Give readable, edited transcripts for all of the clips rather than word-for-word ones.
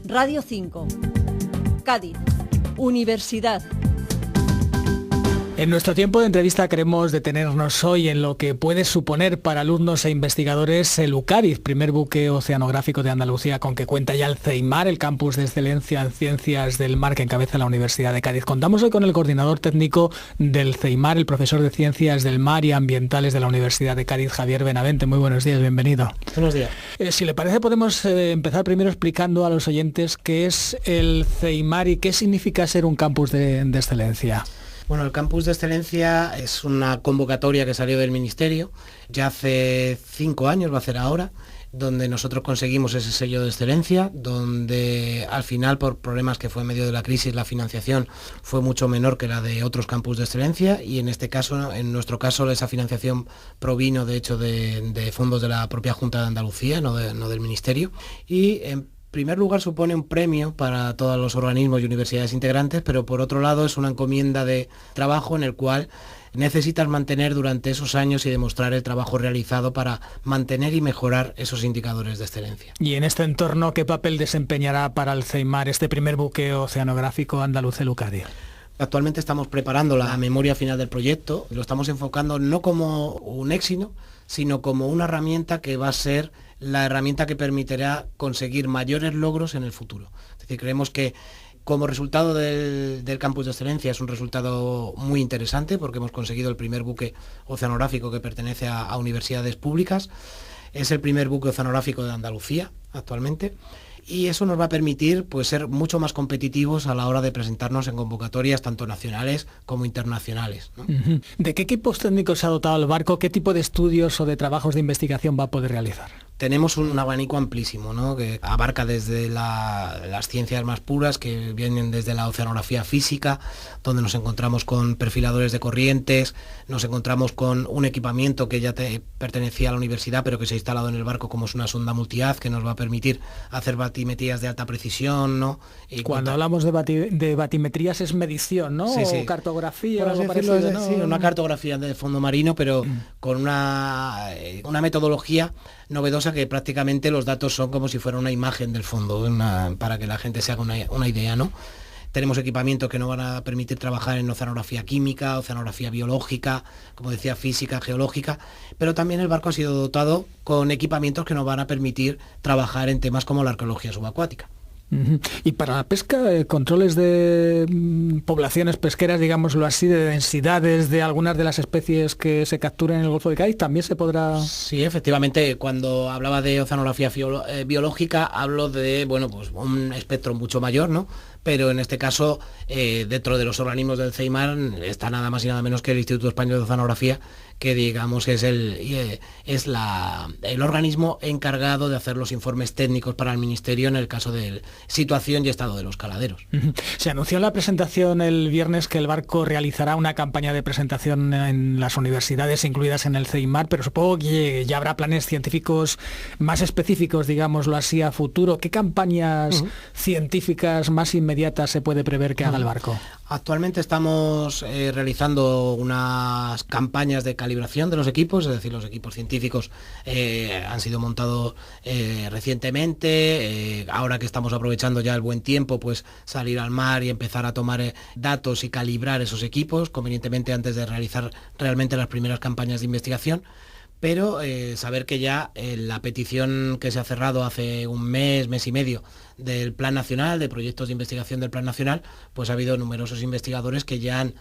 Radio 5, Cádiz, Universidad. En nuestro tiempo de entrevista queremos detenernos hoy en lo que puede suponer para alumnos e investigadores el UCADIZ, primer buque oceanográfico de Andalucía con que cuenta ya el CEIMAR, el campus de excelencia en ciencias del mar que encabeza la Universidad de Cádiz. Contamos hoy con el coordinador técnico del CEIMAR, el profesor de Ciencias del Mar y Ambientales de la Universidad de Cádiz, Javier Benavente. Muy buenos días, bienvenido. Buenos días. Si le parece, podemos empezar primero explicando a los oyentes qué es el CEIMAR y qué significa ser un campus de excelencia. Bueno, el Campus de Excelencia es una convocatoria que salió del Ministerio ya hace 5 años, va a ser ahora, donde nosotros conseguimos ese sello de excelencia, donde al final, por problemas que fue en medio de la crisis, la financiación fue mucho menor que la de otros campus de excelencia, y en este caso, en nuestro caso, esa financiación provino de hecho de fondos de la propia Junta de Andalucía, no del Ministerio, y en primer lugar supone un premio para todos los organismos y universidades integrantes, pero por otro lado es una encomienda de trabajo en el cual necesitas mantener durante esos años y demostrar el trabajo realizado para mantener y mejorar esos indicadores de excelencia. Y en este entorno, ¿qué papel desempeñará para el CEIMAR este primer buque oceanográfico andaluz, el UCADIZ? Actualmente estamos preparando la memoria final del proyecto, lo estamos enfocando no como un éxito, sino como una herramienta que va a ser la herramienta que permitirá conseguir mayores logros en el futuro. Es decir, creemos que como resultado del campus de excelencia es un resultado muy interesante porque hemos conseguido el primer buque oceanográfico que pertenece a universidades públicas. Es el primer buque oceanográfico de Andalucía actualmente. Y eso nos va a permitir pues, ser mucho más competitivos a la hora de presentarnos en convocatorias tanto nacionales como internacionales, ¿no? ¿De qué equipos técnicos se ha dotado el barco? ¿Qué tipo de estudios o de trabajos de investigación va a poder realizar? Tenemos un abanico amplísimo, ¿no? Que abarca desde las ciencias más puras, que vienen desde la oceanografía física, donde nos encontramos con perfiladores de corrientes, nos encontramos con un equipamiento que ya pertenecía a la universidad, pero que se ha instalado en el barco, como es una sonda multihaz, que nos va a permitir hacer batimetrías de alta precisión, ¿no? Y cuando hablamos de batimetrías es medición, ¿no? Sí, sí. O cartografía, por algo decirlo, parecido, ¿no? Sí, una cartografía de fondo marino, pero con una metodología novedosa que prácticamente los datos son como si fuera una imagen del fondo, para que la gente se haga una idea, ¿no? Tenemos equipamientos que nos van a permitir trabajar en oceanografía química, oceanografía biológica, como decía, física, geológica, pero también el barco ha sido dotado con equipamientos que nos van a permitir trabajar en temas como la arqueología subacuática. Y para la pesca, controles de poblaciones pesqueras, digámoslo así, de densidades de algunas de las especies que se capturan en el Golfo de Cádiz, ¿también se podrá...? Sí, efectivamente, cuando hablaba de oceanografía biológica, hablo de, bueno, pues un espectro mucho mayor, ¿no? Pero en este caso, dentro de los organismos del CEIMAR está nada más y nada menos que el Instituto Español de Oceanografía, que digamos es el organismo encargado de hacer los informes técnicos para el Ministerio en el caso de situación y estado de los caladeros. Se anunció en la presentación el viernes que el barco realizará una campaña de presentación en las universidades incluidas en el CEIMAR, pero supongo que ya habrá planes científicos más específicos, digámoslo así, a futuro. ¿Qué campañas científicas más inmediatas se puede prever que haga el barco? Actualmente estamos realizando unas campañas de calibración de los equipos, es decir, los equipos científicos han sido montados recientemente, ahora que estamos aprovechando ya el buen tiempo, pues salir al mar y empezar a tomar datos y calibrar esos equipos, convenientemente antes de realizar realmente las primeras campañas de investigación. Pero saber que ya la petición que se ha cerrado hace un mes y medio del Plan Nacional, de proyectos de investigación del Plan Nacional, pues ha habido numerosos investigadores que ya han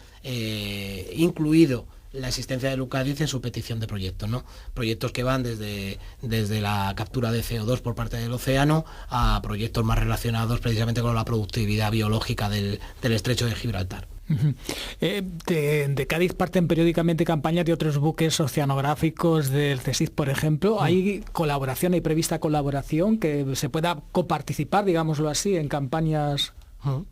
incluido la existencia del UCADIZ en su petición de proyectos, ¿no? Proyectos que van desde la captura de CO2 por parte del océano a proyectos más relacionados precisamente con la productividad biológica del estrecho de Gibraltar. De Cádiz parten periódicamente campañas de otros buques oceanográficos del CSIC, por ejemplo. ¿Hay colaboración, hay prevista colaboración que se pueda coparticipar, digámoslo así, en campañas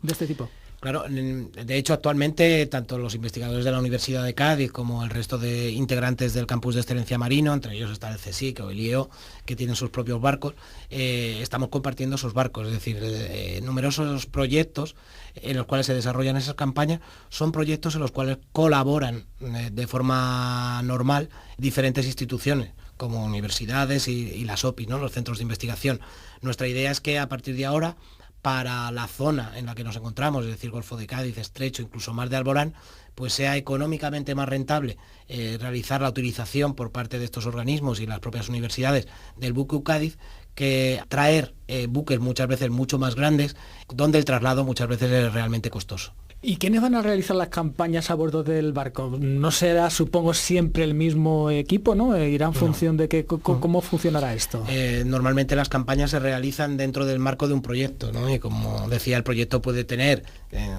de este tipo? Claro, de hecho actualmente tanto los investigadores de la Universidad de Cádiz como el resto de integrantes del campus de excelencia marino, entre ellos está el CSIC o el IEO, que tienen sus propios barcos, estamos compartiendo esos barcos, es decir, numerosos proyectos en los cuales se desarrollan esas campañas son proyectos en los cuales colaboran de forma normal diferentes instituciones como universidades y las OPI, ¿no? Los centros de investigación. Nuestra idea es que a partir de ahora, para la zona en la que nos encontramos, es decir, Golfo de Cádiz, Estrecho, incluso Mar de Alborán, pues sea económicamente más rentable realizar la utilización por parte de estos organismos y las propias universidades del buque Eucádiz, que traer buques muchas veces mucho más grandes, donde el traslado muchas veces es realmente costoso. ¿Y quiénes van a realizar las campañas a bordo del barco? No será, supongo, siempre el mismo equipo, ¿no? Irá en función de cómo funcionará esto. Normalmente las campañas se realizan dentro del marco de un proyecto, ¿no? Y como decía, el proyecto puede tener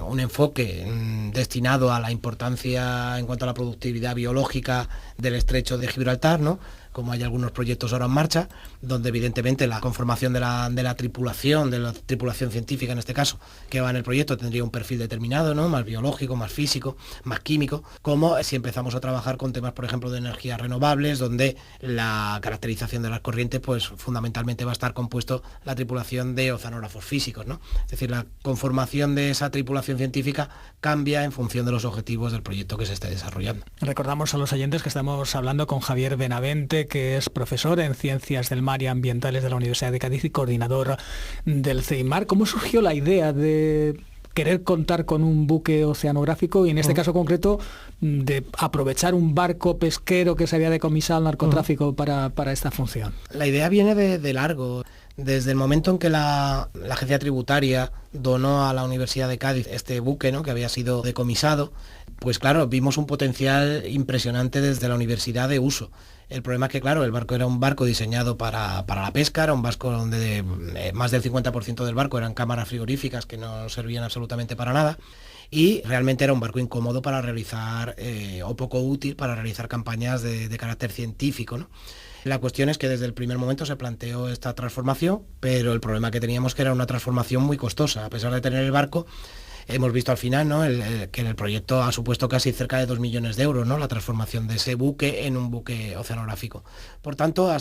un enfoque destinado a la importancia en cuanto a la productividad biológica del estrecho de Gibraltar, ¿no? Como hay algunos proyectos ahora en marcha, donde evidentemente la conformación de la tripulación científica en este caso, que va en el proyecto, tendría un perfil determinado, ¿no? Más biológico, más físico, más químico, como si empezamos a trabajar con temas, por ejemplo, de energías renovables, donde la caracterización de las corrientes, pues fundamentalmente va a estar compuesto la tripulación de oceanógrafos físicos, ¿no? Es decir, la conformación de esa tripulación científica cambia en función de los objetivos del proyecto que se esté desarrollando. Recordamos a los oyentes que estamos hablando con Javier Benavente, que es profesor en Ciencias del Mar y Ambientales de la Universidad de Cádiz y coordinador del CEIMAR. ¿Cómo surgió la idea de querer contar con un buque oceanográfico y en este caso concreto de aprovechar un barco pesquero que se había decomisado al narcotráfico para esta función? La idea viene de largo. Desde el momento en que la agencia tributaria donó a la Universidad de Cádiz este buque, ¿no?, que había sido decomisado, pues claro, vimos un potencial impresionante desde la universidad de uso. El problema es que, claro, el barco era un barco diseñado para la pesca, era un barco donde más del 50% del barco eran cámaras frigoríficas que no servían absolutamente para nada, y realmente era un barco incómodo para realizar, o poco útil para realizar campañas de carácter científico, ¿no? La cuestión es que desde el primer momento se planteó esta transformación, pero el problema que teníamos que era una transformación muy costosa. A pesar de tener el barco, hemos visto al final, ¿no?, que en el proyecto ha supuesto casi cerca de 2 millones de euros, ¿no?, la transformación de ese buque en un buque oceanográfico. Por tanto, ha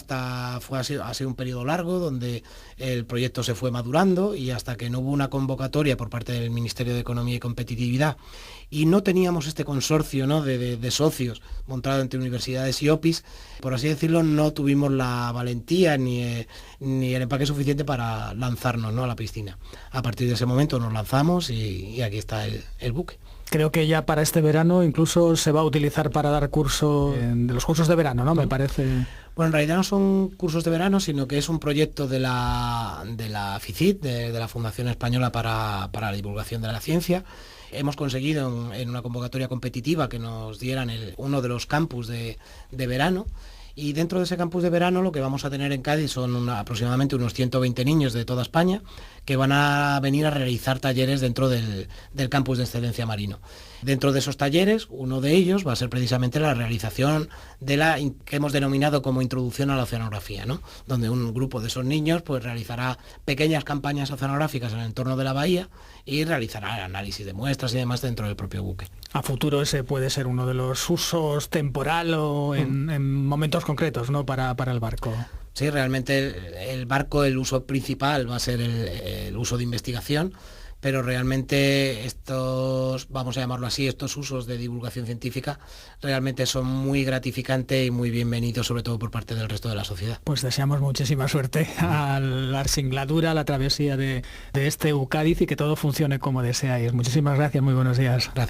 sido un periodo largo donde el proyecto se fue madurando, y hasta que no hubo una convocatoria por parte del Ministerio de Economía y Competitividad y no teníamos este consorcio, ¿no?, de socios montado entre universidades y OPIs, por así decirlo, no tuvimos la valentía ni el empaque suficiente para lanzarnos, ¿no?, a la piscina. A partir de ese momento nos lanzamos y aquí está el buque. Creo que ya para este verano incluso se va a utilizar para dar curso de los cursos de verano, ¿no? Me parece. Bueno, en realidad no son cursos de verano, sino que es un proyecto de la FICIT, de la Fundación Española para la Divulgación de la Ciencia. Hemos conseguido en una convocatoria competitiva que nos dieran uno de los campus de verano, y dentro de ese campus de verano lo que vamos a tener en Cádiz son aproximadamente unos 120 niños de toda España que van a venir a realizar talleres dentro del campus de excelencia marino. Dentro de esos talleres, uno de ellos va a ser precisamente la realización de que hemos denominado como introducción a la oceanografía, ¿no?, donde un grupo de esos niños pues realizará pequeñas campañas oceanográficas en el entorno de la bahía y realizará análisis de muestras y demás dentro del propio buque. A futuro ese puede ser uno de los usos temporal o en momentos concretos, ¿no?, para el barco. Sí, realmente el barco, el uso principal va a ser el uso de investigación, pero realmente estos, vamos a llamarlo así, estos usos de divulgación científica realmente son muy gratificantes y muy bienvenidos, sobre todo por parte del resto de la sociedad. Pues deseamos muchísima suerte a la singladura, a la travesía de este Eucádiz, y que todo funcione como deseáis. Muchísimas gracias, muy buenos días. Gracias.